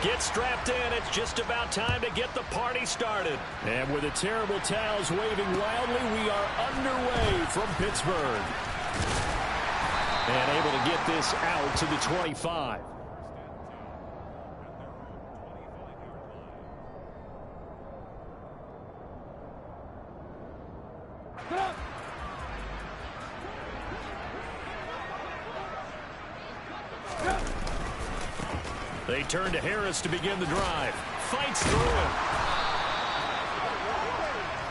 Get strapped in. It's just about time to get the party started. And with the terrible towels waving wildly, we are underway from Pittsburgh. And able to get this out to the 25. They turn to Harris to begin the drive. Fights through it.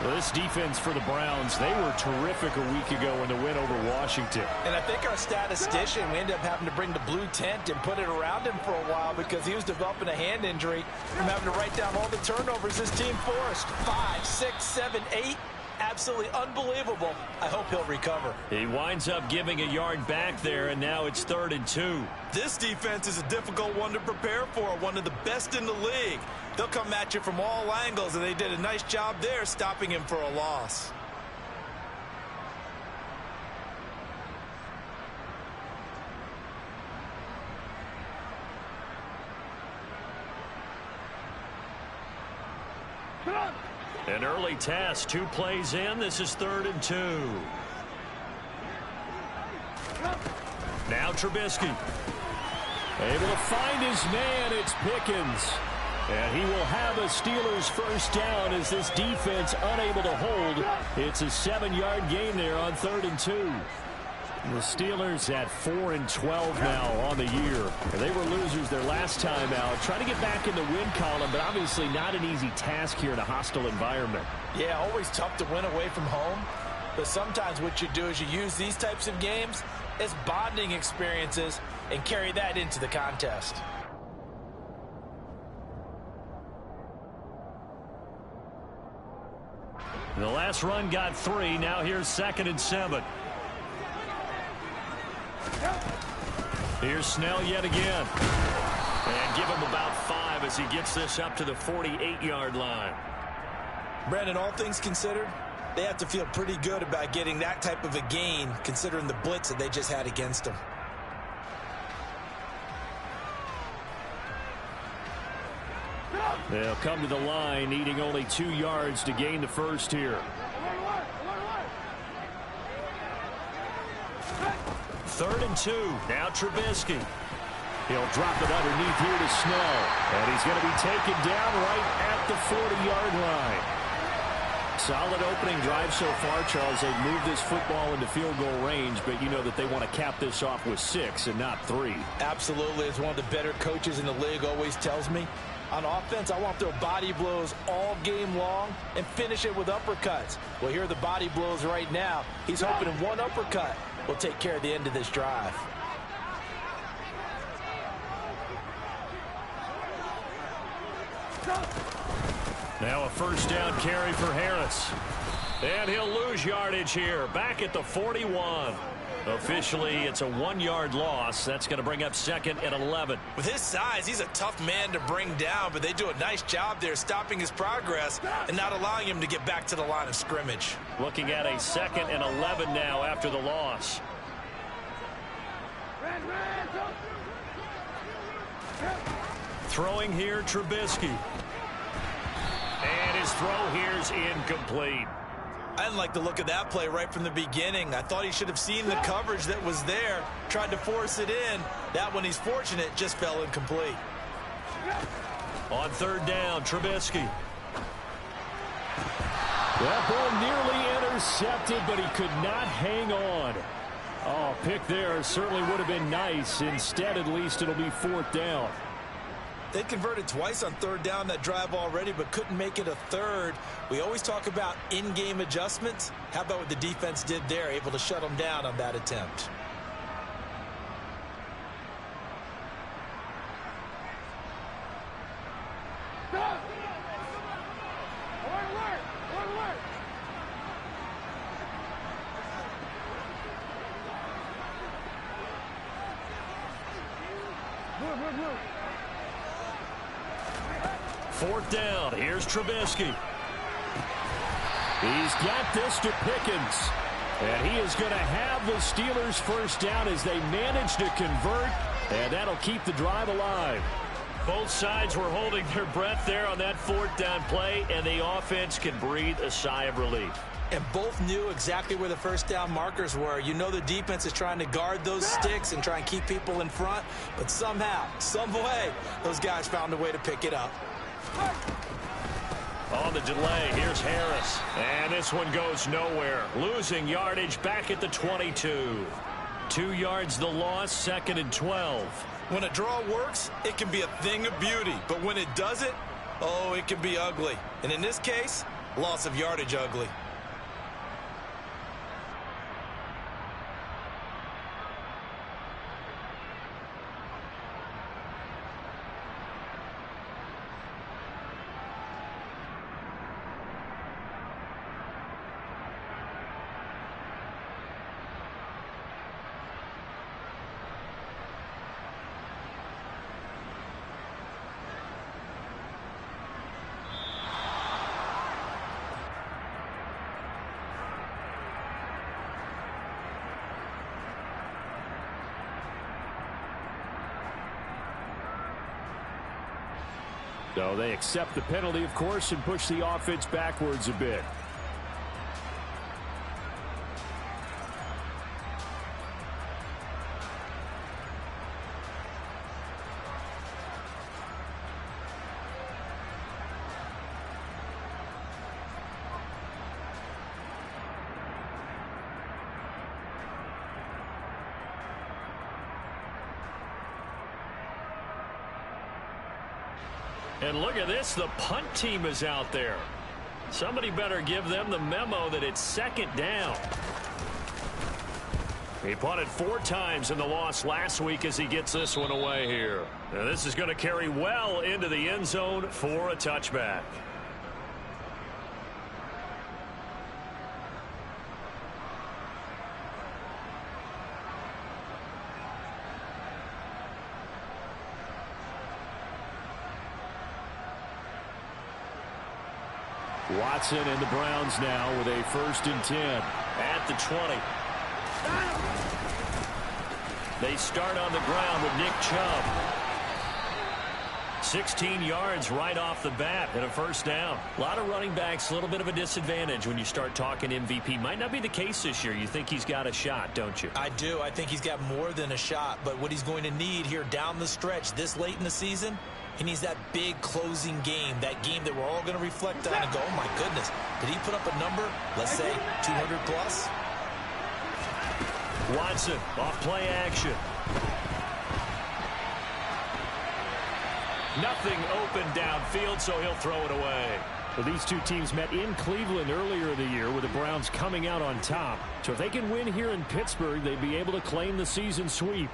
Well, this defense for the Browns, they were terrific a week ago in the win over Washington. And I think our statistician, we ended up having to bring the blue tent and put it around him for a while because he was developing a hand injury from having to write down all the turnovers his team forced. 5, 6, 7, 8. Absolutely unbelievable. I hope he'll recover. He winds up giving a yard back there, and now it's 3rd and 2. This defense is a difficult one to prepare for, one of the best in the league. They'll come at you from all angles, and they did a nice job there stopping him for a loss. An early test, 2 plays in. This is 3rd and 2. Now Trubisky. Able to find his man. It's Pickens. And he will have a Steelers first down as this defense unable to hold. It's a 7-yard gain there on 3rd and 2. The Steelers at 4 and 12 now on the year. They were losers their last time out. Trying to get back in the win column, but obviously not an easy task here in a hostile environment. Yeah, always tough to win away from home. But sometimes what you do is you use these types of games as bonding experiences and carry that into the contest. The last run got 3. Now here's 2nd and 7. Here's Snell yet again. And give him about 5 as he gets this up to the 48-yard line. Brandon, all things considered, they have to feel pretty good about getting that type of a gain considering the blitz that they just had against them. They'll come to the line needing only 2 yards to gain the first here. 3rd and 2. Now Trubisky. He'll drop it underneath here to Snell. And he's going to be taken down right at the 40-yard line. Solid opening drive so far, Charles. They've moved this football into field goal range, but you know that they want to cap this off with 6 and not 3. Absolutely. As one of the better coaches in the league always tells me, on offense, I want to throw body blows all game long and finish it with uppercuts. Well, here are the body blows right now. He's hoping in one uppercut will take care of the end of this drive. Now a first down carry for Harris. And he'll lose yardage here. Back at the 41. Officially, it's a 1-yard loss. That's going to bring up 2nd and 11. With his size, he's a tough man to bring down, but they do a nice job there stopping his progress and not allowing him to get back to the line of scrimmage. Looking at a 2nd and 11 now after the loss. Throwing here, Trubisky. And his throw here is incomplete. I didn't like the look of that play right from the beginning. I thought he should have seen the coverage that was there, tried to force it in. That one, he's fortunate, just fell incomplete. On 3rd down, Trubisky. That ball nearly intercepted, but he could not hang on. Oh, pick there certainly would have been nice. Instead, at least it'll be 4th down. They converted twice on 3rd down that drive already, but couldn't make it a 3rd. We always talk about in-game adjustments. How about what the defense did there, able to shut them down on that attempt? Fourth down. Here's Trubisky. He's got this to Pickens. And he is going to have the Steelers first down as they manage to convert. And that'll keep the drive alive. Both sides were holding their breath there on that fourth down play, and the offense can breathe a sigh of relief. And both knew exactly where the first down markers were. You know the defense is trying to guard those sticks and try and keep people in front, but somehow, some way, those guys found a way to pick it up. On the delay, here's Harris. And this one goes nowhere. Losing yardage back at the 22. 2 yards the loss, 2nd and 12. When a draw works, it can be a thing of beauty. But when it doesn't, oh, it can be ugly. And in this case, loss of yardage ugly. So they accept the penalty, of course, and push the offense backwards a bit. And look at this, the punt team is out there. Somebody better give them the memo that it's 2nd down. He punted 4 times in the loss last week as he gets this one away here. Now this is going to carry well into the end zone for a touchback. Watson and the Browns now with a 1st and 10 at the 20. They start on the ground with Nick Chubb. 16 yards right off the bat and a 1st down. A lot of running backs, a little bit of a disadvantage when you start talking MVP. Might not be the case this year. You think he's got a shot, don't you? I do. I think he's got more than a shot. But what he's going to need here down the stretch this late in the season, he needs that big closing game, that game that we're all going to reflect on and go, oh, my goodness, did he put up a number, let's say, 200 plus? Watson off play action. Nothing open downfield, so he'll throw it away. Well, these two teams met in Cleveland earlier in the year with the Browns coming out on top. So if they can win here in Pittsburgh, they'd be able to claim the season sweep.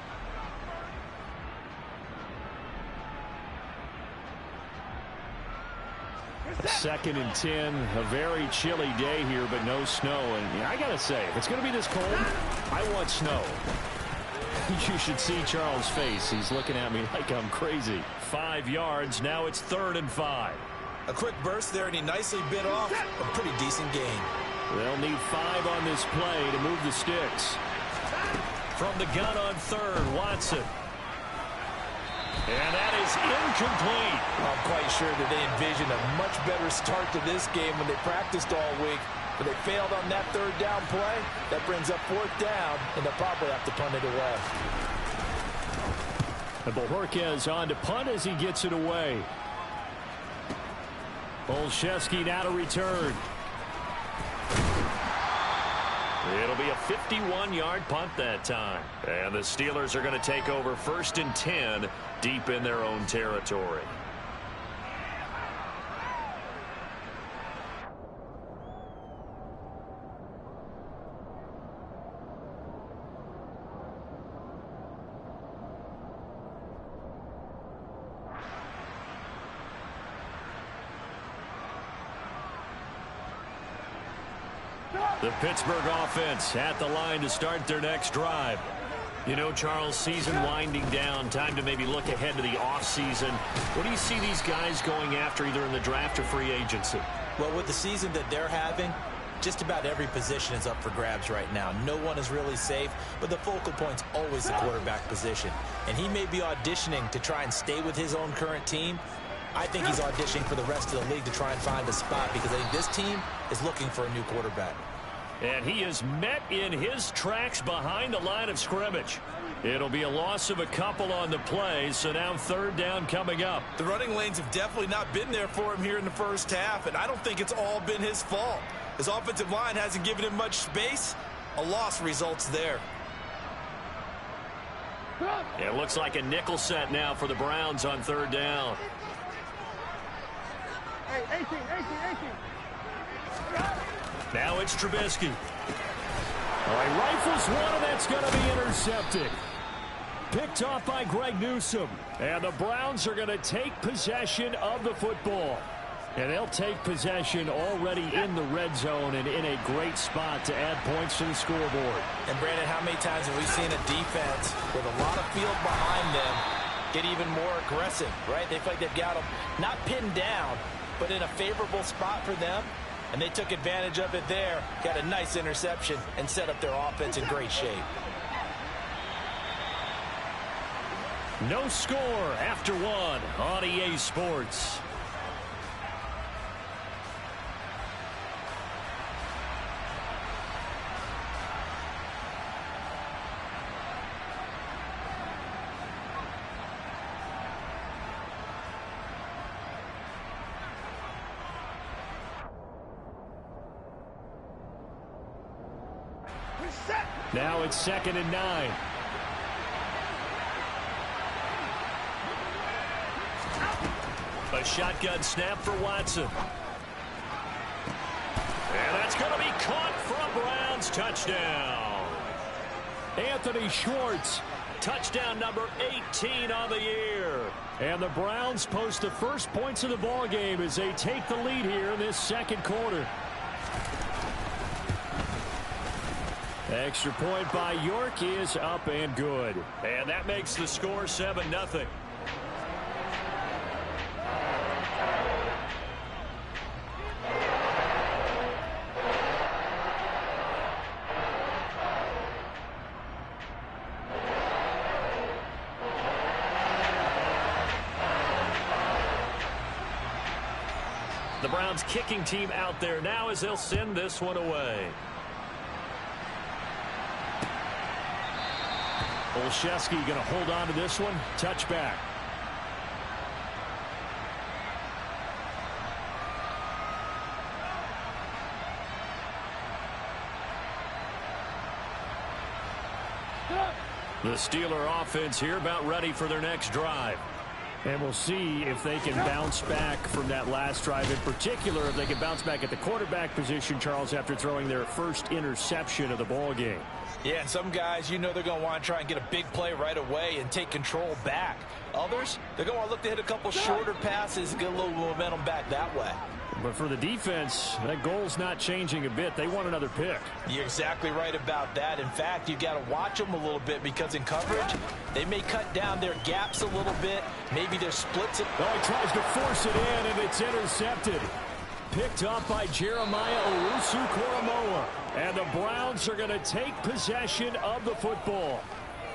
Second and 10, a very chilly day here, but no snow. And I got to say, if it's going to be this cold, I want snow. You should see Charles' face. He's looking at me like I'm crazy. 5 yards. Now it's 3rd and 5. A quick burst there, and he nicely bit off a pretty decent gain. They'll need 5 on this play to move the sticks. From the gun on 3rd, Watson. And that is incomplete. I'm quite sure that they envisioned a much better start to this game when they practiced all week. But they failed on that 3rd down play. That brings up 4th down, and they'll probably have to punt it away. And Bojorquez on to punt as he gets it away. Olszewski now to return. It'll be a 51-yard punt that time. And the Steelers are going to take over 1st and 10 deep in their own territory. The Pittsburgh offense at the line to start their next drive. You know, Charles, season winding down, time to maybe look ahead to the offseason. What do you see these guys going after either in the draft or free agency? Well, with the season that they're having, Just about every position is up for grabs right now. No one is really safe, but the focal point's always the quarterback position. And he may be auditioning to try and stay with his own current team. I think he's auditioning for the rest of the league to try and find a spot because I think this team is looking for a new quarterback. And he is met in his tracks behind the line of scrimmage. It'll be a loss of a couple on the play, so now 3rd down coming up. The running lanes have definitely not been there for him here in the first half, and I don't think it's all been his fault. His offensive line hasn't given him much space. A loss results there. It looks like a nickel set now for the Browns on 3rd down. Hey, 18. Now it's Trubisky. All right, rifles one, and that's going to be intercepted. Picked off by Greg Newsome. And the Browns are going to take possession of the football. And they'll take possession already in the red zone and in a great spot to add points to the scoreboard. And, Brandon, how many times have we seen a defense with a lot of field behind them get even more aggressive, right? They feel like they've got them not pinned down, but in a favorable spot for them. And they took advantage of it there, got a nice interception, and set up their offense in great shape. No score after 1 on EA Sports. Now it's 2nd and 9. A shotgun snap for Watson. And that's going to be caught for a Browns touchdown. Anthony Schwartz, touchdown number 18 on the year. And the Browns post the first points of the ball game as they take the lead here in this 2nd quarter. Extra point by York is up and good. And that makes the score 7-0. The Browns kicking team out there now as they'll send this one away. Olszewski going to hold on to this one. Touchback. The Steeler offense here about ready for their next drive. And we'll see if they can bounce back from that last drive. In particular, if they can bounce back at the quarterback position, Charles, after throwing their first interception of the ball game. Yeah, and some guys, you know they're going to want to try and get a big play right away and take control back. Others, they're going to want to look to hit a couple shorter passes and get a little momentum back that way. But for the defense, that goal's not changing a bit. They want another pick. You're exactly right about that. In fact, you got to watch them a little bit because in coverage, they may cut down their gaps a little bit. Maybe their splits. Oh, he tries to force it in, and it's intercepted. Picked up by Jeremiah Owusu-Koramoah. And the Browns are going to take possession of the football.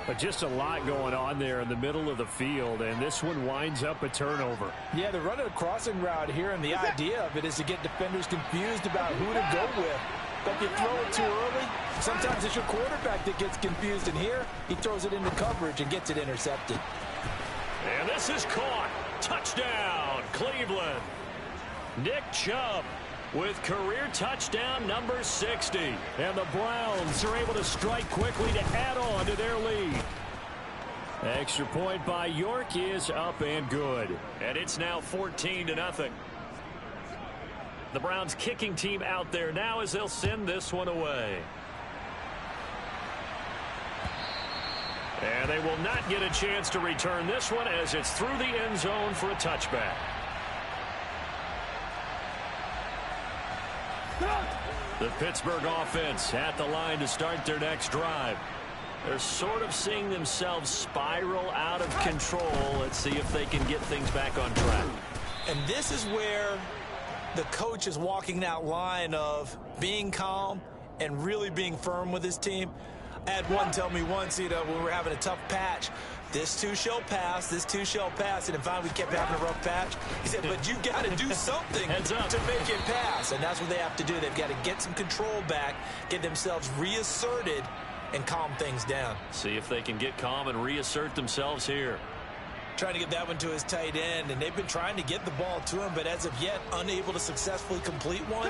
But just a lot going on there in the middle of the field, and this one winds up a turnover. Yeah, they're running a crossing route here, and the idea of it is to get defenders confused about who to go with. But if you throw it too early, sometimes it's your quarterback that gets confused, and here he throws it into coverage and gets it intercepted. And this is caught. Touchdown, Cleveland. Nick Chubb with career touchdown number 60. And the Browns are able to strike quickly to add on to their lead. Extra point by York is up and good. And it's now 14-0. The Browns kicking team out there now as they'll send this one away. And they will not get a chance to return this one as it's through the end zone for a touchback. The Pittsburgh offense at the line to start their next drive. They're sort of seeing themselves spiral out of control. Let's see if they can get things back on track. And this is where The coach is walking that line of being calm and really being firm with his team. I had one tell me once, when we were having a tough patch, this too shall pass, this too shall pass. And finally we kept having a rough patch. He said, but you got to do something to make it pass. And that's what they have to do. They've got to get some control back, get themselves reasserted, and calm things down. See if they can get calm and reassert themselves here. Trying to get that one to his tight end, and they've been trying to get the ball to him, but as of yet, unable to successfully complete one.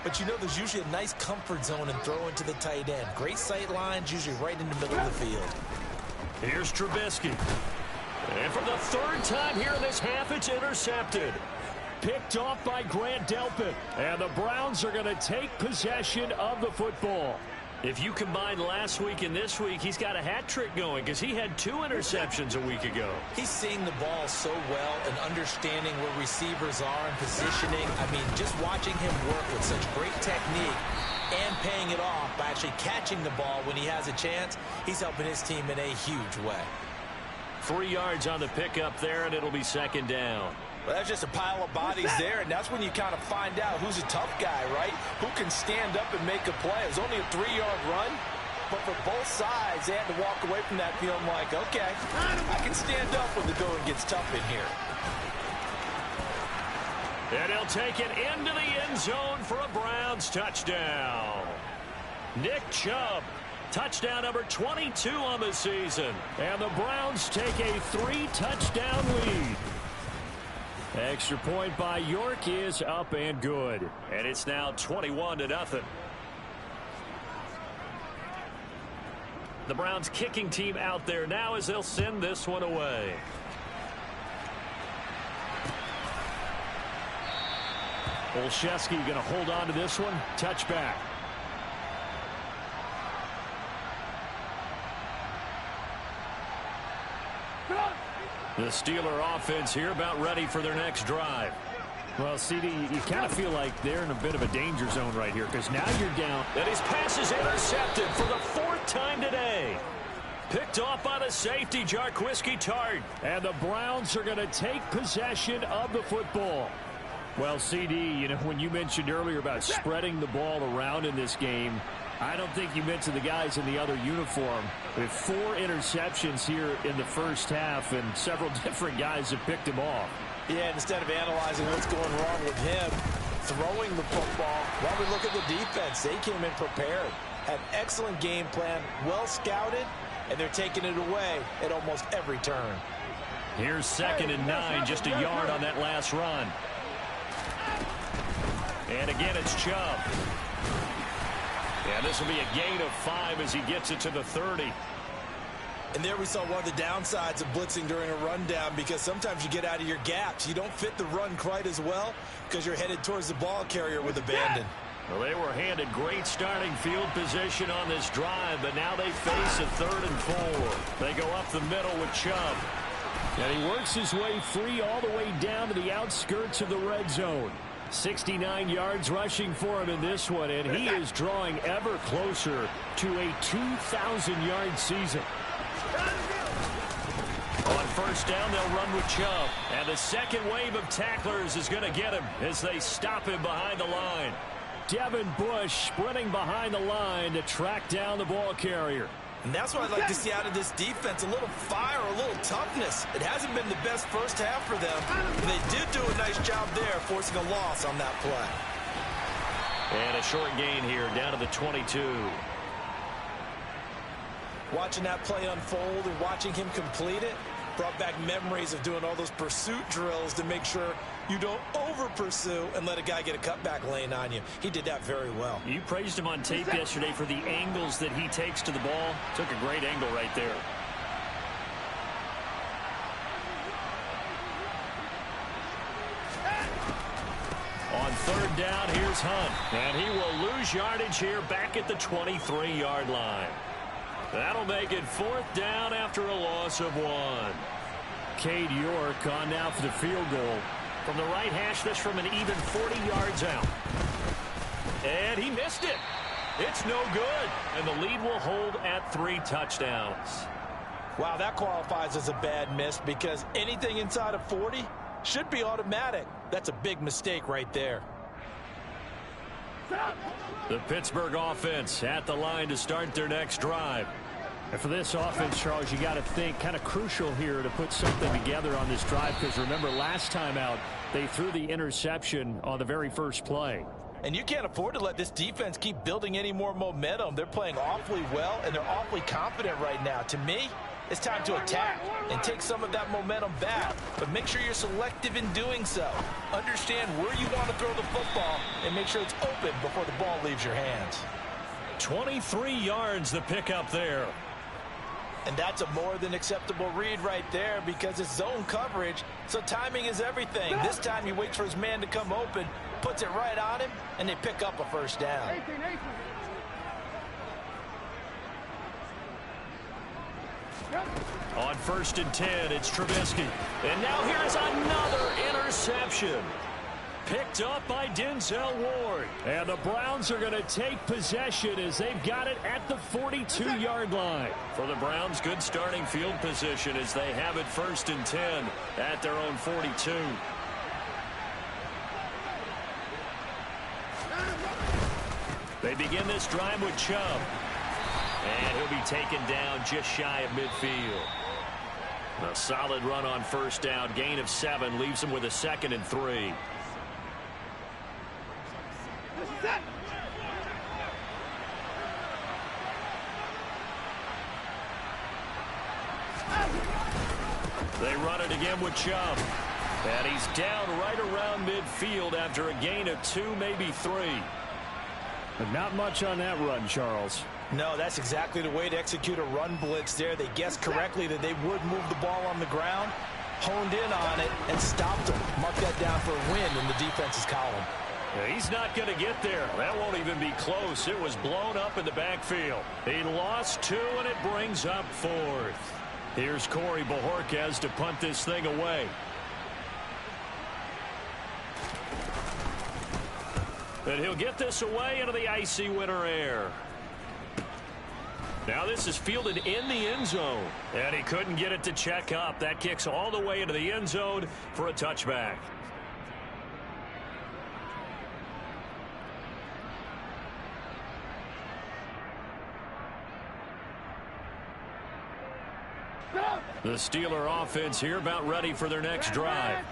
But there's usually a nice comfort zone and throw into the tight end. Great sight lines, usually right in the middle of the field. Here's Trubisky. And for the third time here in this half, it's intercepted. Picked off by Grant Delpit. And the Browns are going to take possession of the football. If you combine last week and this week, he's got a hat trick going because he had 2 interceptions a week ago. He's seeing the ball so well and understanding where receivers are and positioning. Just watching him work with such great technique and paying it off by actually catching the ball when he has a chance, he's helping his team in a huge way. 3 yards on the pickup there, and it'll be second down. Well, that's just a pile of bodies there, and that's when you kind of find out who's a tough guy, right? Who can stand up and make a play. It was only a 3-yard run, but for both sides, they had to walk away from that feeling like, okay, I can stand up when the going gets tough in here. And he'll take it into the end zone for a Browns touchdown. Nick Chubb, touchdown number 22 on the season. And the Browns take a 3-touchdown lead. Extra point by York is up and good. And it's now 21-0. The Browns kicking team out there now as they'll send this one away. Olszewski going to hold on to this one. Touchback. The Steeler offense here about ready for their next drive. Well, CD, you kind of feel like they're in a bit of a danger zone right here because now you're down. And his pass is intercepted for the 4th time today. Picked off by the safety, Jaquiski Tartt. And the Browns are going to take possession of the football. Well, CD, when you mentioned earlier about spreading the ball around in this game, I don't think you mentioned the guys in the other uniform. With 4 interceptions here in the first half, and several different guys have picked him off. Yeah, instead of analyzing what's going wrong with him throwing the football, while we look at the defense, they came in prepared. Had an excellent game plan, well scouted, and they're taking it away at almost every turn. Here's 2nd and 9, just a yard on that last run. And again, it's Chubb. And this will be a gain of 5 as he gets it to the 30. And there we saw one of the downsides of blitzing during a rundown, because sometimes you get out of your gaps. You don't fit the run quite as well because you're headed towards the ball carrier with abandon. Well, they were handed great starting field position on this drive, but now they face a 3rd and 4. They go up the middle with Chubb. And he works his way free all the way down to the outskirts of the red zone. 69 yards rushing for him in this one, and he is drawing ever closer to a 2,000-yard season. On first down, they'll run with Chubb. And the second wave of tacklers is going to get him as they stop him behind the line. Devin Bush sprinting behind the line to track down the ball carrier. And that's what I'd like to see out of this defense, a little fire, a little toughness. It hasn't been the best first half for them. They did do a nice job there, forcing a loss on that play. And a short gain here, down to the 22. Watching that play unfold and watching him complete it brought back memories of doing all those pursuit drills to make sure you don't over-pursue and let a guy get a cutback lane on you. He did that very well. You praised him on tape yesterday for the angles that he takes to the ball. Took a great angle right there. On third down, here's Hunt. And he will lose yardage here back at the 23-yard line. That'll make it 4th down after a loss of 1. Cade York on now for the field goal. From the right hash, this from an even 40 yards out. And he missed it. It's no good. And the lead will hold at 3 touchdowns. Wow, that qualifies as a bad miss because anything inside of 40 should be automatic. That's a big mistake right there. The Pittsburgh offense at the line to start their next drive. And for this offense, Charles, you got to think kind of crucial here to put something together on this drive, because remember last time out they threw the interception on the very first play. And you can't afford to let this defense keep building any more momentum. They're playing awfully well, and they're awfully confident right now. To me, it's time to attack and take some of that momentum back. But make sure you're selective in doing so. Understand where you want to throw the football and make sure it's open before the ball leaves your hands. 23 yards the pickup there. And that's a more than acceptable read right there because it's zone coverage, so timing is everything. This time he waits for his man to come open, puts it right on him, and they pick up a first down. On 1st and 10, it's Trubisky. And now here's another interception. Picked up by Denzel Ward. And the Browns are going to take possession as they've got it at the 42-yard line. For the Browns, good starting field position as they have it 1st and 10 at their own 42. They begin this drive with Chubb. And he'll be taken down just shy of midfield. A solid run on 1st down. Gain of 7 leaves him with a 2nd and 3. They run it again with Chubb. And he's down right around midfield after a gain of 2, maybe 3. But not much on that run, Charles. No, that's exactly the way to execute a run blitz there. They guessed correctly that they would move the ball on the ground, honed in on it, and stopped them. Mark that down for a win in the defense's column. Yeah, he's not going to get there. That won't even be close. It was blown up in the backfield. He lost 2, and it brings up 4th. Here's Corey Bojorquez to punt this thing away. And he'll get this away into the icy winter air. Now this is fielded in the end zone. And he couldn't get it to check up. That kicks all the way into the end zone for a touchback. The Steeler offense here about ready for their next drive.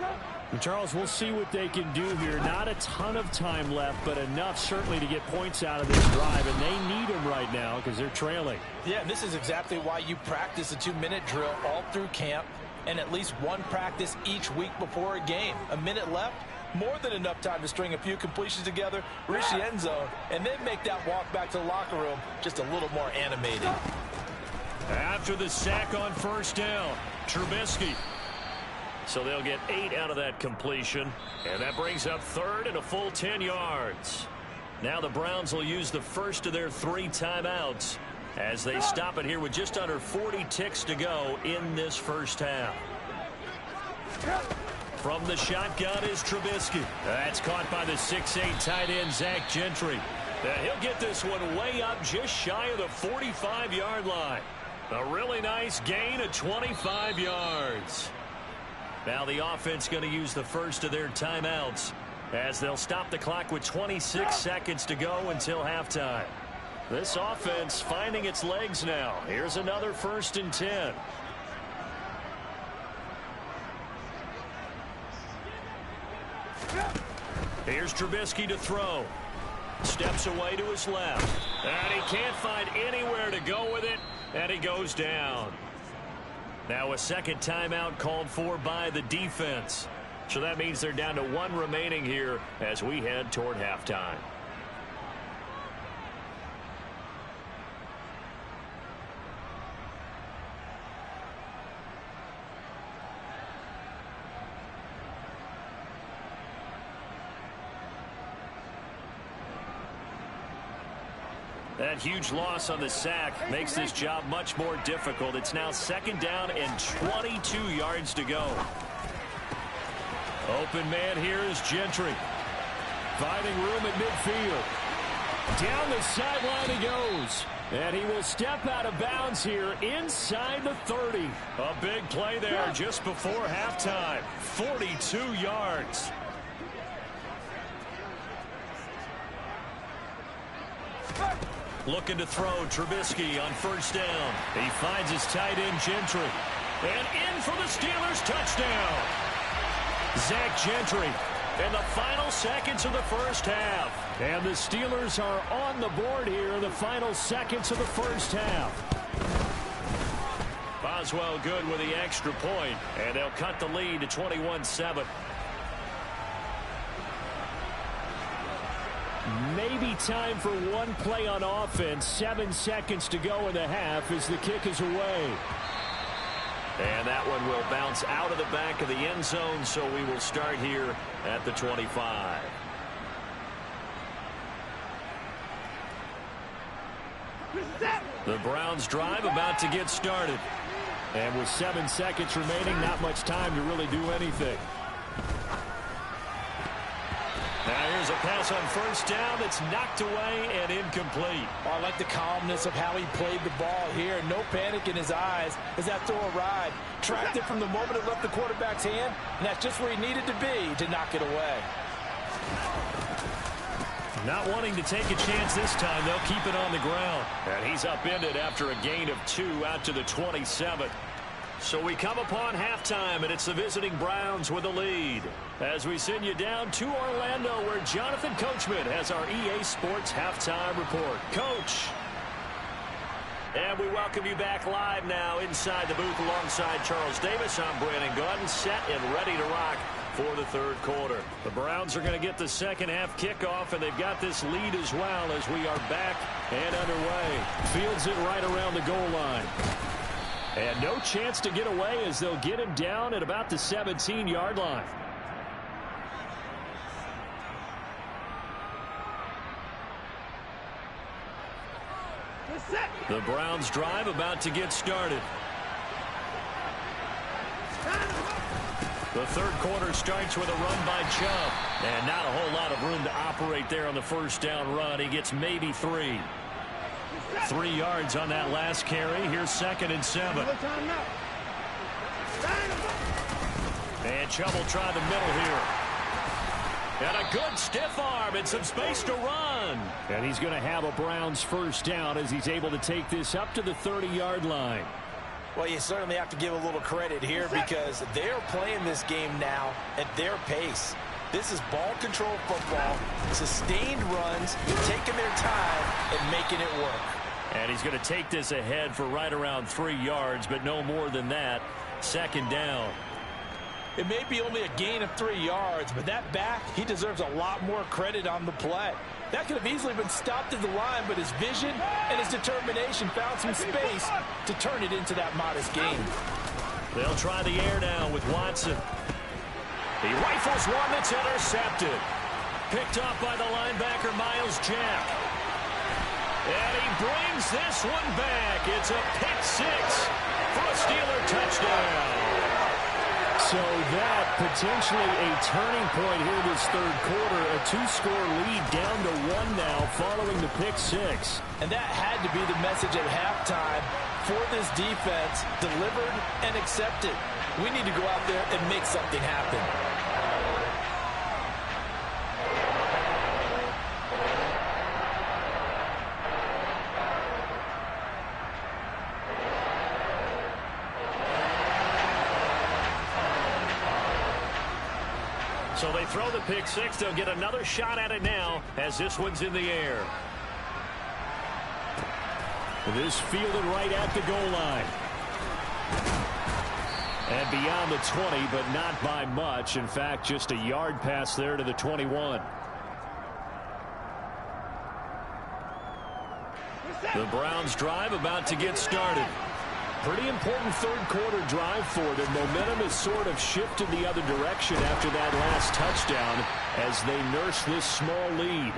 And Charles, we'll see what they can do here. Not a ton of time left, but enough certainly to get points out of this drive, and they need them right now because they're trailing. Yeah, this is exactly why you practice a 2-minute drill all through camp and at least one practice each week before a game. A minute left, more than enough time to string a few completions together, reach the end zone, and then make that walk back to the locker room just a little more animated. After the sack on 1st down, Trubisky. So they'll get 8 out of that completion, and that brings up 3rd and a full 10 yards. Now the Browns will use the first of their 3 timeouts as they stop it here with just under 40 ticks to go in this first half. From the shotgun is Trubisky. That's caught by the 6'8" tight end Zach Gentry. He'll get this one way up just shy of the 45-yard line. A really nice gain of 25 yards. Now the offense going to use the first of their timeouts as they'll stop the clock with 26 seconds to go until halftime. This offense finding its legs now. Here's another 1st and 10. Here's Trubisky to throw. Steps away to his left. And he can't find anywhere to go with it. And he goes down. Now a second timeout called for by the defense. So that means they're down to 1 remaining here as we head toward halftime. That huge loss on the sack makes this job much more difficult. It's now 2nd down and 22 yards to go. Open man here is Gentry. Finding room at midfield. Down the sideline he goes. And he will step out of bounds here inside the 30. A big play there just before halftime. 42 yards. Looking to throw. Trubisky on first down. He finds his tight end, Gentry. And in for the Steelers touchdown. Zach Gentry in the final seconds of the first half. And the Steelers are on the board here in the final seconds of the first half. Boswell good with the extra point, and they'll cut the lead to 21-7. Maybe time for one play on offense. 7 seconds to go in the half as the kick is away. And that one will bounce out of the back of the end zone, so we will start here at the 25. The Browns drive about to get started. And with 7 seconds remaining, not much time to really do anything. Now here's a pass on first down that's knocked away and incomplete. Oh, I like the calmness of how he played the ball here. No panic in his eyes as that throw arrived. Tracked it from the moment it left the quarterback's hand, and that's just where he needed to be to knock it away. Not wanting to take a chance this time, they'll keep it on the ground. And he's upended after a gain of 2 out to the 27. So we come upon halftime, and it's the visiting Browns with a lead. As we send you down to Orlando, where Jonathan Coachman has our EA Sports Halftime Report. Coach. And we welcome you back live now inside the booth alongside Charles Davis. I'm Brandon Gaudin, set and ready to rock for the third quarter. The Browns are going to get the second half kickoff, and they've got this lead as well as we are back and underway. Fields it right around the goal line. And no chance to get away as they'll get him down at about the 17-yard line. The Browns drive about to get started. The third quarter starts with a run by Chubb. And not a whole lot of room to operate there on the first down run. He gets maybe 3. 3 yards on that last carry. Here's 2nd and 7. And Chubb will try the middle here. And a good stiff arm and some space to run. And he's going to have a Browns first down as he's able to take this up to the 30-yard line. Well, you certainly have to give a little credit here because they're playing this game now at their pace. This is ball control football, sustained runs, taking their time and making it work. And he's going to take this ahead for right around 3 yards, but no more than that. 2nd down. It may be only a gain of 3 yards, but that back, he deserves a lot more credit on the play. That could have easily been stopped at the line, but his vision and his determination found some space to turn it into that modest gain. They'll try the air now with Watson. He rifles one that's intercepted. Picked up by the linebacker, Miles Jack. And he brings this one back. It's a pick 6 for a Steeler touchdown. So that potentially a turning point here this third quarter. A 2-score lead down to 1 now following the pick 6. And that had to be the message at halftime for this defense. Delivered and accepted. We need to go out there and make something happen. So they throw the pick 6. They'll get another shot at it now as this one's in the air. This fielded right at the goal line. And beyond the 20, but not by much. In fact, just a yard pass there to the 21. The Browns drive about to get started. Pretty important third quarter drive for them. Momentum has sort of shifted the other direction after that last touchdown as they nurse this small lead.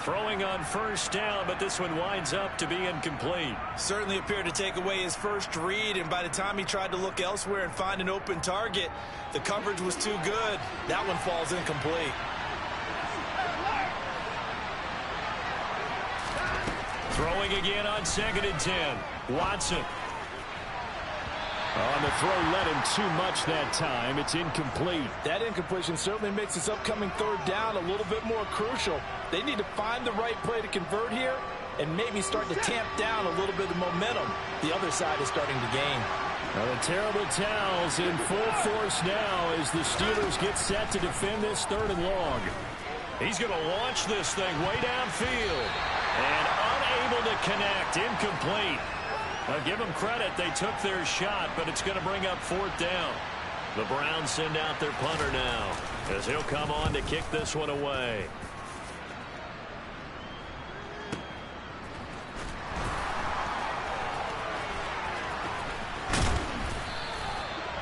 Throwing on first down, but this one winds up to be incomplete. Certainly appeared to take away his first read, and by the time he tried to look elsewhere and find an open target, the coverage was too good. That one falls incomplete. Throwing again on 2nd and 10. Watson. On the throw, led him too much that time. It's incomplete. That incompletion certainly makes this upcoming third down a little bit more crucial. They need to find the right play to convert here, and maybe start to tamp down a little bit of momentum the other side is starting to gain. Well, the terrible towels in full force now as the Steelers get set to defend this 3rd and long. He's going to launch this thing way downfield. And unable to connect. Incomplete. Now, give them credit. They took their shot, but it's going to bring up 4th down. The Browns send out their punter now as he'll come on to kick this one away.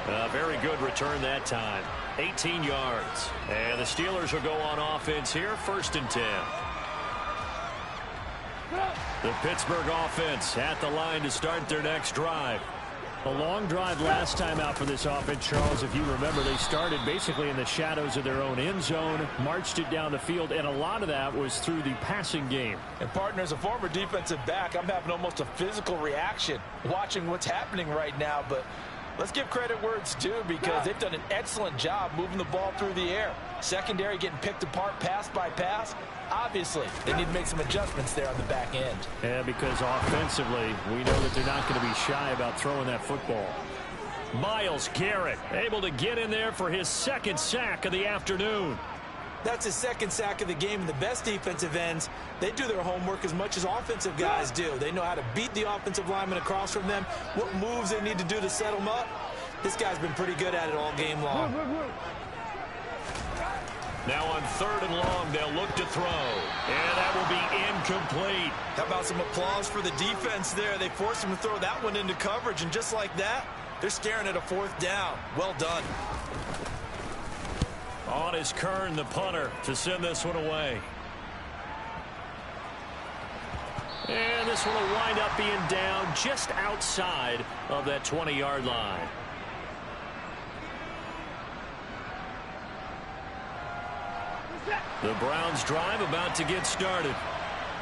A very good return that time. 18 yards. And the Steelers will go on offense here, 1st and 10. The Pittsburgh offense at the line to start their next drive. A long drive last time out for this offense, Charles. If you remember, they started basically in the shadows of their own end zone, marched it down the field, and a lot of that was through the passing game. And, partner, as a former defensive back, I'm having almost a physical reaction watching what's happening right now. But let's give credit where it's due because they've done an excellent job moving the ball through the air. Secondary getting picked apart pass by pass. Obviously, they need to make some adjustments there on the back end. Yeah, because offensively, we know that they're not going to be shy about throwing that football. Myles Garrett able to get in there for his 2nd sack of the afternoon. That's his 2nd sack of the game, and the best defensive ends, they do their homework as much as offensive guys do. They know how to beat the offensive lineman across from them, what moves they need to do to set them up. This guy's been pretty good at it all game long. Now on 3rd and long, they'll look to throw. And that will be incomplete. How about some applause for the defense there? They forced him to throw that one into coverage, and just like that, they're staring at a 4th down. Well done. On is Kern, the punter, to send this one away. And this one will wind up being down just outside of that 20-yard line. The Browns drive about to get started.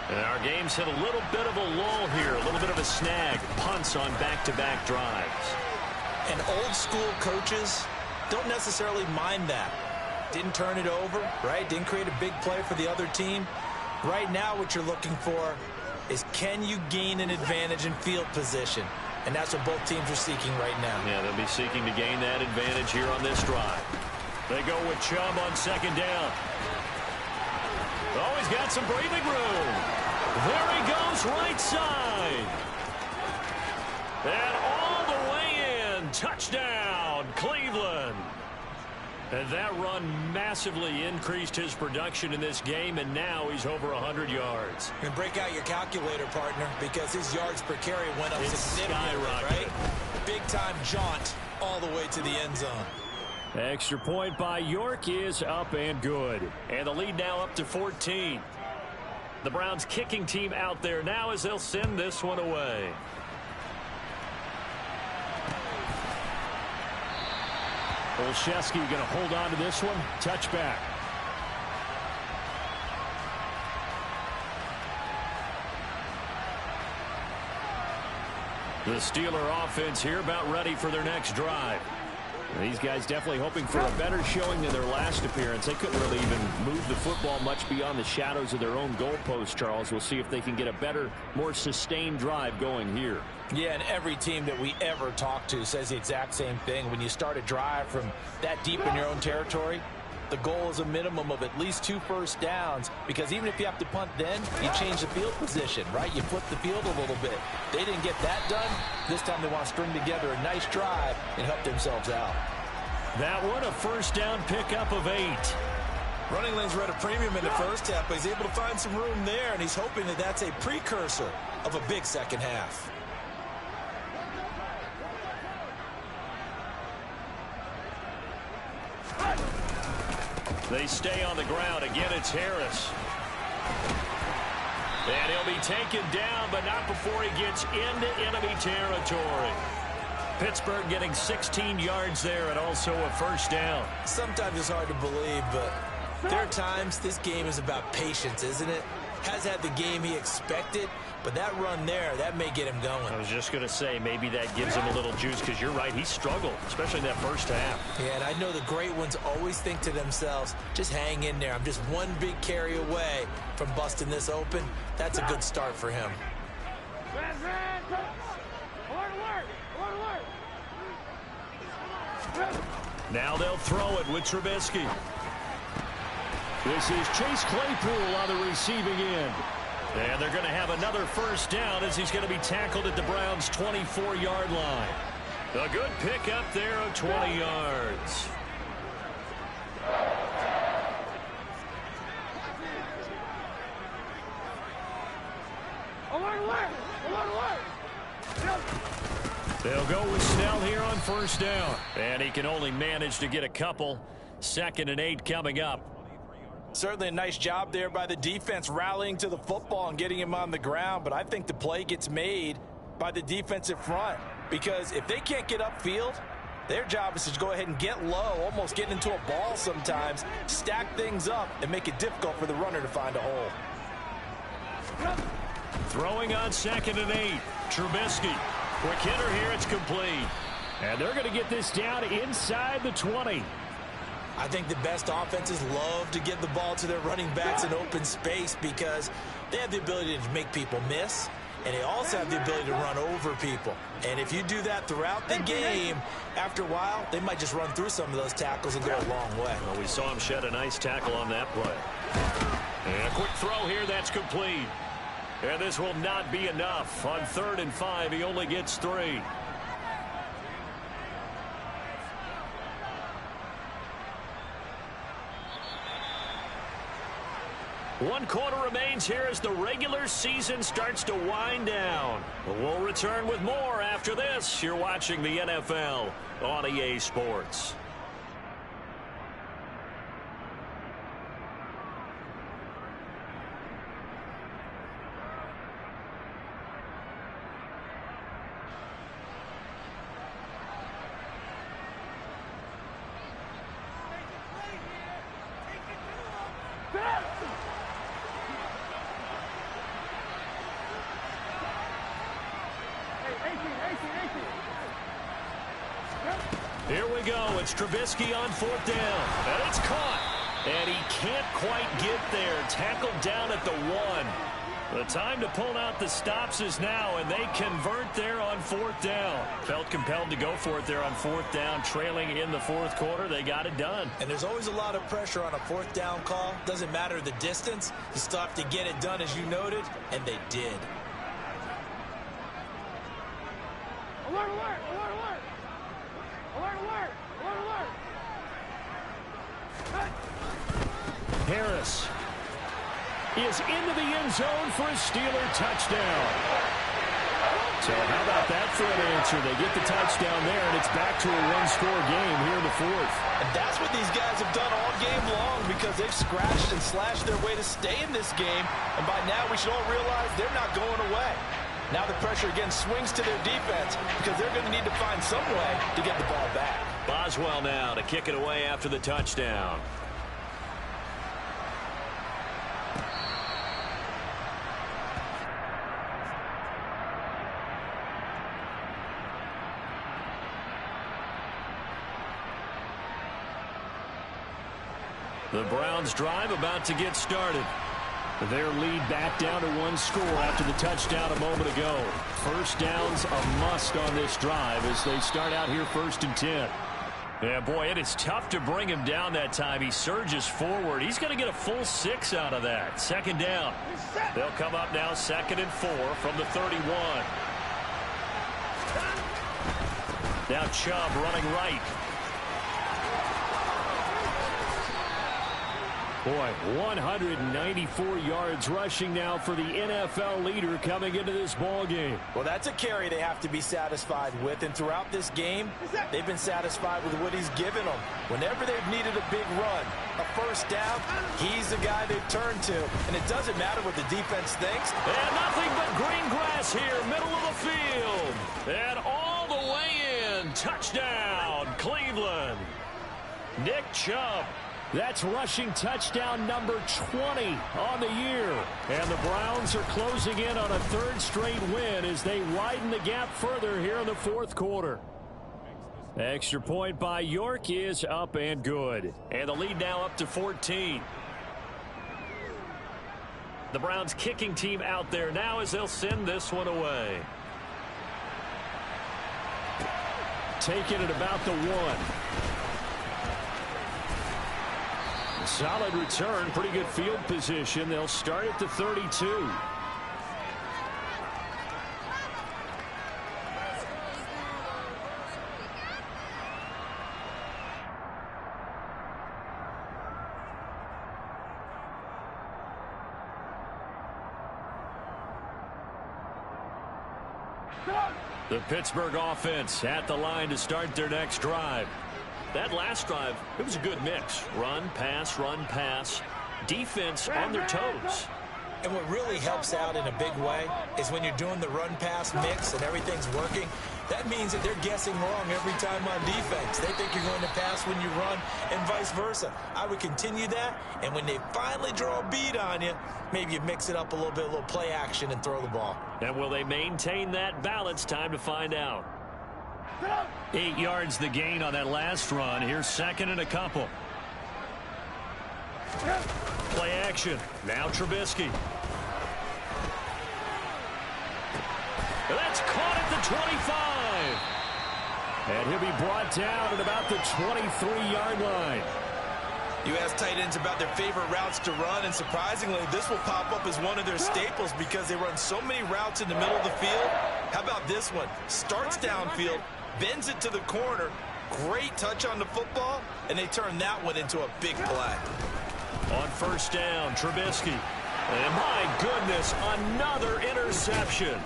And our game's hit a little bit of a lull here, a little bit of a snag. Punts on back-to-back drives. And old-school coaches don't necessarily mind that. Didn't turn it over, right? Didn't create a big play for the other team. Right now what you're looking for is can you gain an advantage in field position? And that's what both teams are seeking right now. Yeah, they'll be seeking to gain that advantage here on this drive. They go with Chubb on 2nd down. Oh, he's got some breathing room. There he goes, right side. And all the way in. Touchdown, Cleveland. And that run massively increased his production in this game, and now he's over 100 yards. And break out your calculator, partner, because his yards per carry went up significantly, right? Big-time jaunt all the way to the end zone. Extra point by York is up and good. And the lead now up to 14. The Browns kicking team out there now as they'll send this one away. Olszewski going to hold on to this one. Touchback. The Steeler offense here about ready for their next drive. These guys definitely hoping for a better showing than their last appearance. They couldn't really even move the football much beyond the shadows of their own goalpost, Charles. We'll see if they can get a better, more sustained drive going here. Yeah, and every team that we ever talk to says the exact same thing. When you start a drive from that deep in your own territory, the goal is a minimum of at least 2 first downs, because even if you have to punt then, you change the field position, right? You flip the field a little bit. They didn't get that done. This time they want to string together a nice drive and help themselves out. That one, a first down pickup of 8. Running lanes were at a premium in the first half, but he's able to find some room there, and he's hoping that that's a precursor of a big second half. They stay on the ground. Again, it's Harris. And he'll be taken down, but not before he gets into enemy territory. Pittsburgh getting 16 yards there and also a first down. Sometimes it's hard to believe, but there are times this game is about patience, isn't it? has had the game he expected, but that run there, that may get him going. I was just going to say, maybe that gives him a little juice, because you're right, he struggled, especially in that first half. Yeah, and I know the great ones always think to themselves, just hang in there. I'm just one big carry away from busting this open. That's a good start for him. Now they'll throw it with Trubisky. This is Chase Claypool on the receiving end. And they're going to have another first down as he's going to be tackled at the Browns' 24-yard line. A good pickup there of 20 yards. They'll go with Snell here on first down. And he can only manage to get a couple. 2nd and 8 coming up. Certainly a nice job there by the defense rallying to the football and getting him on the ground, but I think the play gets made by the defensive front, because if they can't get upfield, their job is to go ahead and get low, almost get into a ball sometimes, stack things up, and make it difficult for the runner to find a hole. Throwing on 2nd and 8. Trubisky. Quick hitter here. It's complete. And they're going to get this down inside the 20. I think the best offenses love to get the ball to their running backs in open space because they have the ability to make people miss, and they also have the ability to run over people. And if you do that throughout the game, after a while, they might just run through some of those tackles and go a long way. Well, we saw him shed a nice tackle on that play. And a quick throw here. That's complete. And this will not be enough. On 3rd and 5, he only gets 3. One quarter remains here as the regular season starts to wind down. We'll return with more after this. You're watching the NFL on EA Sports. Here we go. It's Trubisky on 4th down. And it's caught. And he can't quite get there. Tackled down at the 1. The time to pull out the stops is now, and they convert there on 4th down. Felt compelled to go for it there on 4th down, trailing in the 4th quarter. They got it done. And there's always a lot of pressure on a 4th down call. Doesn't matter the distance. You still have to get it done, as you noted, and they did. Alert, alert, alert, alert. Alert, alert, alert, alert. Harris is into the end zone for a Steeler touchdown. So how about that for an answer? They get the touchdown there, and it's back to a one-score game here in the 4th. And that's what these guys have done all game long, because they've scratched and slashed their way to stay in this game. And by now, we should all realize they're not going away. Now the pressure again swings to their defense, because they're going to need to find some way to get the ball back. Boswell now to kick it away after the touchdown. The Browns drive about to get started. Their lead back down to 1 score after the touchdown a moment ago. First down's a must on this drive as they start out here 1st and 10. Yeah, boy, it is tough to bring him down that time. He surges forward. He's going to get a full 6 out of that. 2nd down. They'll come up now 2nd and 4 from the 31. Now Chubb running right. Boy, 194 yards rushing now for the NFL leader coming into this ball game. Well, that's a carry they have to be satisfied with, and throughout this game, they've been satisfied with what he's given them. Whenever they've needed a big run, a first down, he's the guy they've turned to, and it doesn't matter what the defense thinks. And nothing but green grass here, middle of the field. And all the way in, touchdown, Cleveland. Nick Chubb That's rushing touchdown number 20 on the year. And the Browns are closing in on a third straight win as they widen the gap further here in the fourth quarter. Extra point by York is up and good. And the lead now up to 14. The Browns kicking team out there now as they'll send this one away. Taking it about the 1. Solid return, pretty good field position. They'll start at the 32. The Pittsburgh offense at the line to start their next drive. That last drive, it was a good mix. Run, pass, defense on their toes. And what really helps out in a big way is when you're doing the run-pass mix and everything's working, that means that they're guessing wrong every time on defense. They think you're going to pass when you run and vice versa. I would continue that, and when they finally draw a beat on you, maybe you mix it up a little bit, a little play action, and throw the ball. And will they maintain that balance? Time to find out. 8 yards the gain on that last run. Here's second and a couple. Play action. Now Trubisky. That's caught at the 25. And he'll be brought down at about the 23-yard line. You ask tight ends about their favorite routes to run, and surprisingly, this will pop up as one of their staples because they run so many routes in the middle of the field. How about this one? Starts downfield, bends it to the corner, great touch on the football, and they turn that one into a big play. On first down, Trubisky. And my goodness, another interception.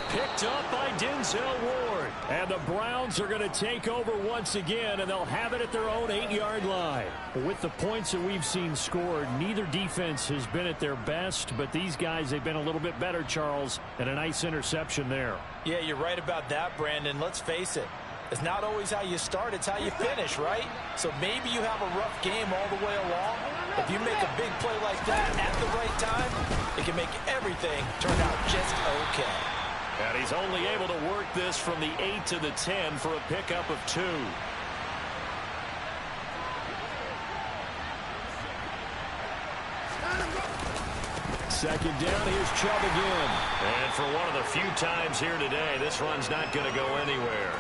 Picked up by Denzel Ward. And the Browns are going to take over once again, and they'll have it at their own 8-yard line. With the points that we've seen scored, neither defense has been at their best, but these guys, they've been a little bit better, Charles, and a nice interception there. Yeah, you're right about that, Brandon. Let's face it. It's not always how you start, it's how you finish, right? So maybe you have a rough game all the way along. If you make a big play like that at the right time, it can make everything turn out just okay. And he's only able to work this from the 8 to the 10 for a pickup of 2. Second down, here's Chubb again. And for one of the few times here today, this run's not going to go anywhere.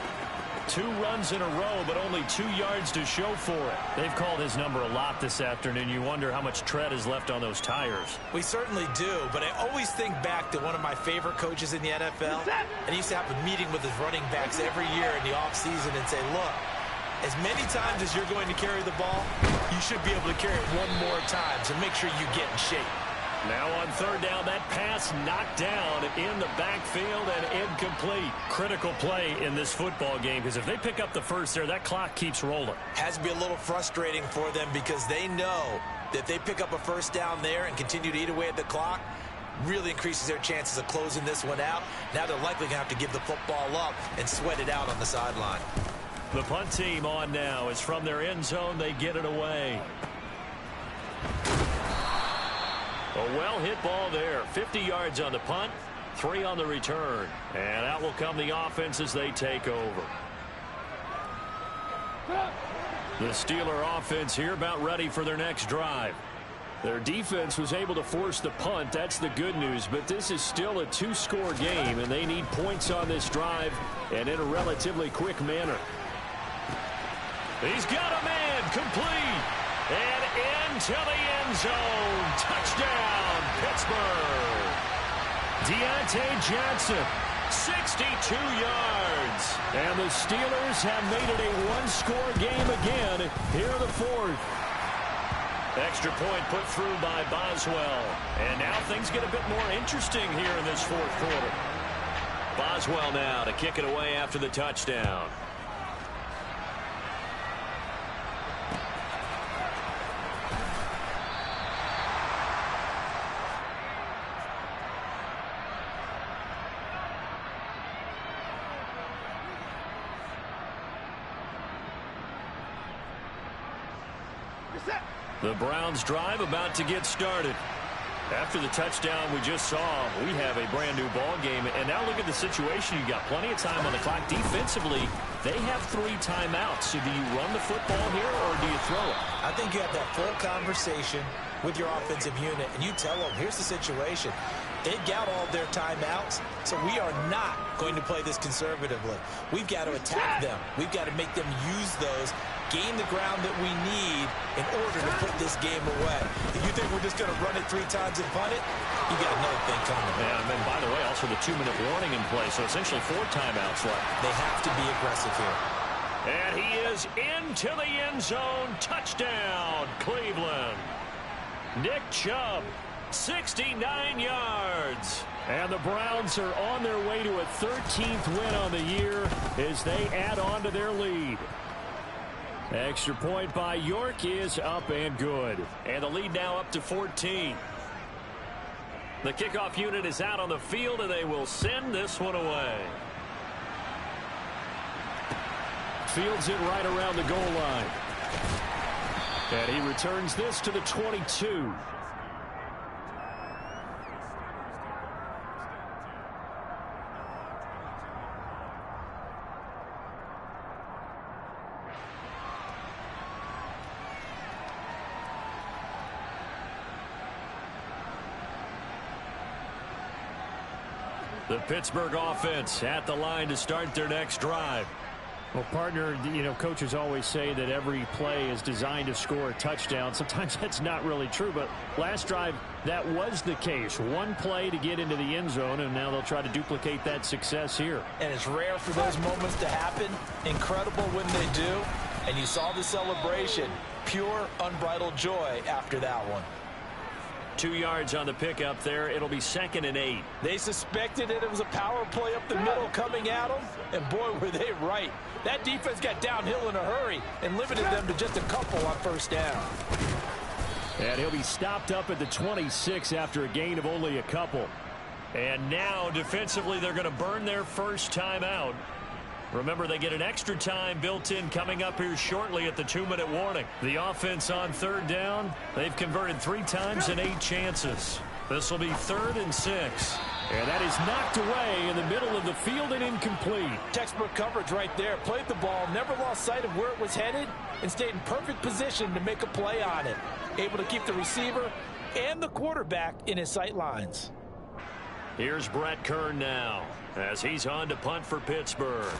2 runs in a row, but only 2 yards to show for it. They've called his number a lot this afternoon. You wonder how much tread is left on those tires. We certainly do, but I always think back to one of my favorite coaches in the NFL. And he used to have a meeting with his running backs every year in the offseason and say, look, as many times as you're going to carry the ball, you should be able to carry it one more time, so make sure you get in shape. Now on third down, that pass knocked down in the backfield and incomplete. Critical play in this football game, because if they pick up the first there, that clock keeps rolling. Has to be a little frustrating for them because they know that if they pick up a first down there and continue to eat away at the clock, really increases their chances of closing this one out. Now they're likely going to have to give the football up and sweat it out on the sideline. The punt team on now is from their end zone. They get it away. A well-hit ball there. 50 yards on the punt, 3 on the return. And out will come the offense as they take over. The Steeler offense here about ready for their next drive. Their defense was able to force the punt. That's the good news. But this is still a 2-score game, and they need points on this drive and in a relatively quick manner. He's got a man complete. And into the end zone. Touchdown, Pittsburgh. Deontay Johnson, 62 yards. And the Steelers have made it a 1-score game again here in the fourth. Extra point put through by Boswell. And now things get a bit more interesting here in this fourth quarter. Boswell now to kick it away after the touchdown. The Browns drive about to get started. After the touchdown we just saw, we have a brand new ball game. And now look at the situation. You got plenty of time on the clock. Defensively, they have 3 timeouts. So do you run the football here or do you throw it? I think you have that full conversation with your offensive unit, and you tell them, here's the situation. They've got all their timeouts, so we are not going to play this conservatively. We've got to attack them. We've got to make them use those, gain the ground that we need in order to put this game away. If you think we're just going to run it 3 times and punt it, you got another thing coming. Yeah, and by the way, also the 2-minute warning in play, so essentially 4 timeouts left. They have to be aggressive here. And he is into the end zone. Touchdown, Cleveland. Nick Chubb, 69 yards. And the Browns are on their way to a 13th win on the year as they add on to their lead. Extra point by York is up and good. And the lead now up to 14. The kickoff unit is out on the field, and they will send this one away. Fields it right around the goal line. And he returns this to the 22. The Pittsburgh offense at the line to start their next drive. Well, partner, coaches always say that every play is designed to score a touchdown. Sometimes that's not really true, but last drive, that was the case. One play to get into the end zone, and now they'll try to duplicate that success here. And it's rare for those moments to happen. Incredible when they do. And you saw the celebration. Pure, unbridled joy after that one. 2 yards on the pickup there. It'll be 2nd and 8. They suspected it was a power play up the middle coming at them, and boy, were they right. That defense got downhill in a hurry and limited them to just a couple on first down. And he'll be stopped up at the 26 after a gain of only a couple. And now, defensively, they're going to burn their first time out. Remember, they get an extra time built in coming up here shortly at the 2-minute warning. The offense on 3rd down, they've converted 3 times in 8 chances. This will be 3rd and 6. And that is knocked away in the middle of the field and incomplete. Textbook coverage right there. Played the ball, never lost sight of where it was headed, and stayed in perfect position to make a play on it. Able to keep the receiver and the quarterback in his sight lines. Here's Brett Kern now as he's on to punt for Pittsburgh.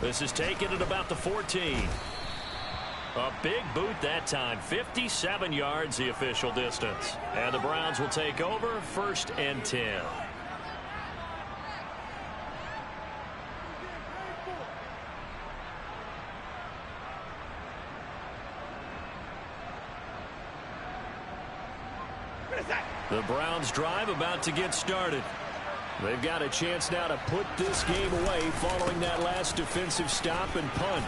This is taken at about the 14. A big boot that time. 57 yards the official distance. And the Browns will take over 1st and 10. The Browns drive about to get started. They've got a chance now to put this game away following that last defensive stop and punt.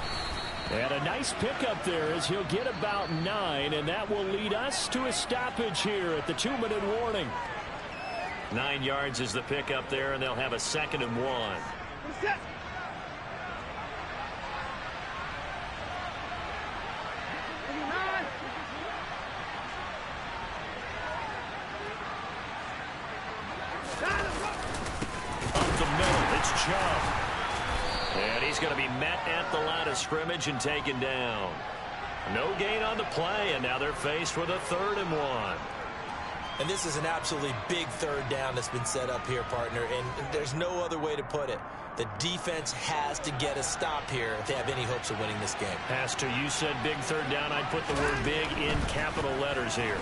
And a nice pickup there as he'll get about 9, and that will lead us to a stoppage here at the 2-minute warning. 9 yards is the pickup there, and they'll have a 2nd and 1. Chubb. And he's going to be met at the line of scrimmage and taken down. No gain on the play, and now they're faced with a 3rd and 1. And this is an absolutely big 3rd down that's been set up here, partner, and there's no other way to put it. The defense has to get a stop here if they have any hopes of winning this game. Has to. You said big 3rd down. I'd put the word big in capital letters here.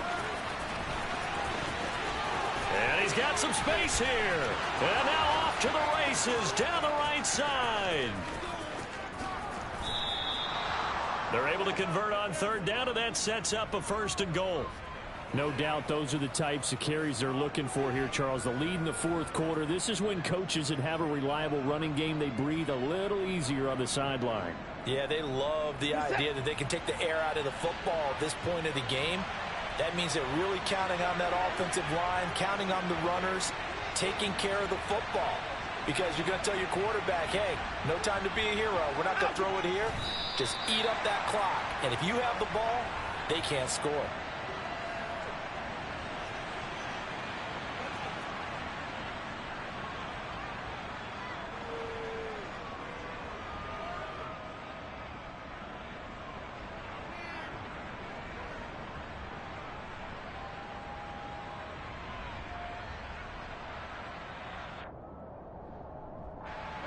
And he's got some space here. And now off to the races down the right side. They're able to convert on 3rd down, and that sets up a 1st and goal. No doubt those are the types of carries they're looking for here, Charles. The lead in the 4th quarter. This is when coaches that have a reliable running game, they breathe a little easier on the sideline. Yeah, they love the idea that they can take the air out of the football at this point of the game. That means they're really counting on that offensive line, counting on the runners, taking care of the football. because you're going to tell your quarterback, hey, no time to be a hero. We're not going to throw it here. Just eat up that clock. And if you have the ball, they can't score.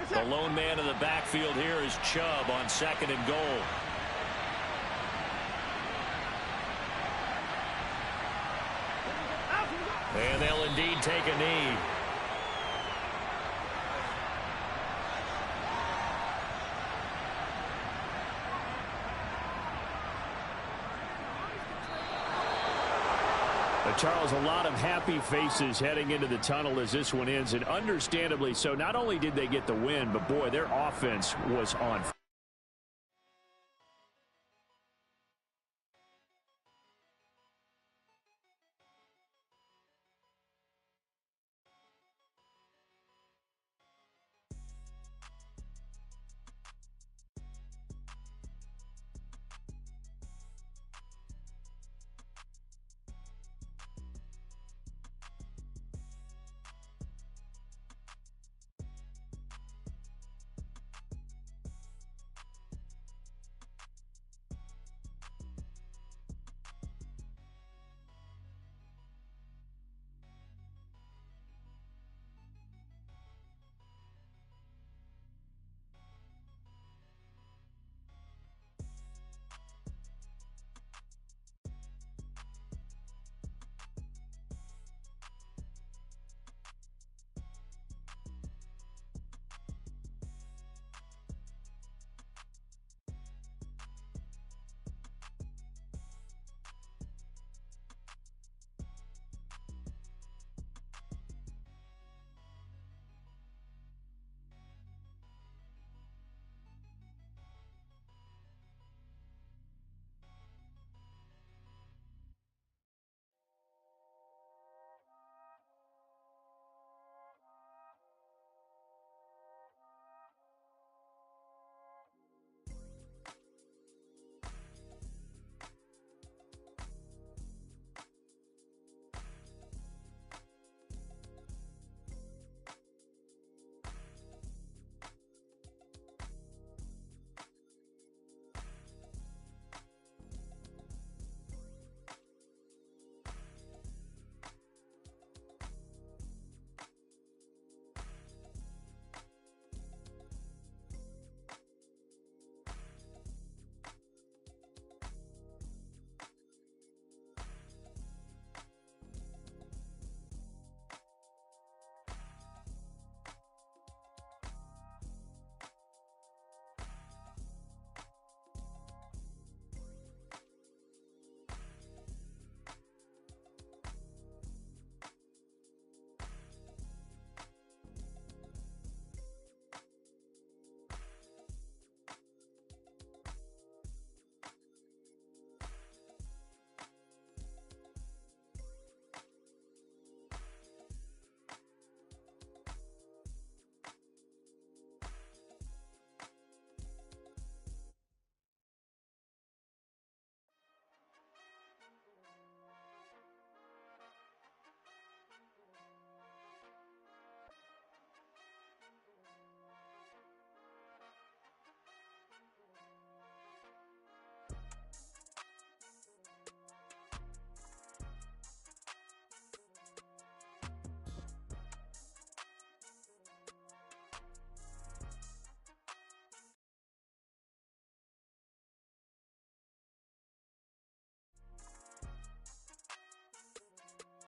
The lone man in the backfield here is Chubb on 2nd and goal. And they'll indeed take a knee. Charles, a lot of happy faces heading into the tunnel as this one ends, and understandably so. Not only did they get the win, but boy, their offense was on